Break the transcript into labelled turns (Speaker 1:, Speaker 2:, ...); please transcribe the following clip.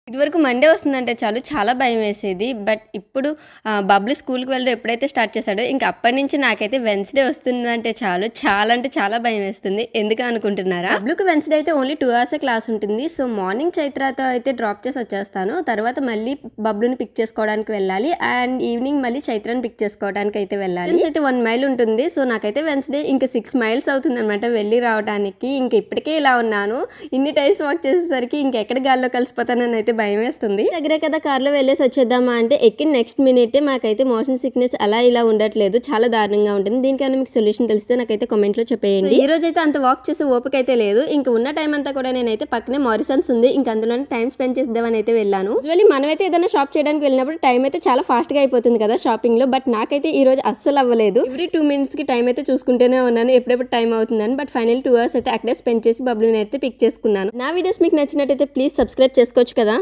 Speaker 1: ఇదివరకు మండే వస్తుందంటే చాలు చాలా భయమేసేది. బట్ ఇప్పుడు బబ్లు స్కూల్‌కి వెళ్ళడం ఎప్పుడైతే స్టార్ట్ చేశాడో ఇంక అప్పటినుంచి నాకైతే వెన్స్‌డే వస్తుందంటే చాలు చాలా అంటే చాలా భయమేస్తుంది. ఎందుకు అనుకుంటున్నారా? బబ్లుకి వెన్స్‌డే అయితే ఓన్లీ 2 అవర్సే క్లాస్ ఉంటుంది. సో మార్నింగ్ చైత్రతో అయితే డ్రాప్ చేసి వచ్చేస్తాను. తర్వాత మళ్ళీ బబ్లుని పిక్ చేసుకోవడానికి వెళ్ళాలి. అండ్ ఈవినింగ్ మళ్ళీ చైత్రని పిక్ చేసుకోవడానికి అయితే వెళ్ళాలి. డిస్టెన్స్ అయితే 1 మైల్ ఉంటుంది. సో నాకైతే వెన్స్‌డే ఇంకా 6 మైల్స్ అవుతుందన్నమాట వెళ్ళి రావడానికి. ఇంక ఇప్పటికే ఇలా ఉన్నాను. ఇన్ని టైమ్స్ వాక్ చేసేసరికి ఇంకెక్కడ గాల్లో కలిసిపోతానని అయితే భయమేస్తుంది. దగ్గరే కదా కార్లో వెళ్ళేసి వచ్చేద్దామా అంటే ఎక్కిన నెక్స్ట్ మినిటే మాకైతే మోషన్ సిక్నెస్ అలా ఇలా ఉండట్లేదు. చాలా దారుణంగా ఉంటుంది. దీనికైనా మీకు సొల్యూషన్ తెలిస్తే నాకైతే కామెంట్ లో చెప్పేయండి. ఈ రోజు అయితే అంత వాక్ చేసే ఓపిక అయితే లేదు. ఇంకా ఉన్న టైం అంతా కూడా నేనైతే పక్కనే మారిసన్స్ ఉంది. ఇంకా అందులోనే టైం స్పెండ్ చేద్దామని అయితే వెళ్ళాను. యూజువల్లీ మనమైతే ఏదైనా షాప్ చేయడానికి వెళ్ళినప్పుడు టైం అయితే చాలా ఫాస్ట్ గా అయిపోతుంది కదా షాపింగ్ లో. బట్ నాకైతే ఈ రోజు అస్సలు అవ్వలేదు. ఎవ్రీ 2 minutes కి టైం అయితే చూసుకుంటూనే ఉన్నాను ఎప్పుడెప్పుడు టైం అవుతుందని. బట్ ఫైనల్ 2 hours అయితే అక్కడే స్పెండ్ చేసి బబ్లుని అయితే పిక్ చేసుకున్నాను. నా వీడియోస్ మీకు నచ్చినట్టయితే ప్లీజ్ సబ్స్క్రైబ్ చేసుకోవచ్చు కదా.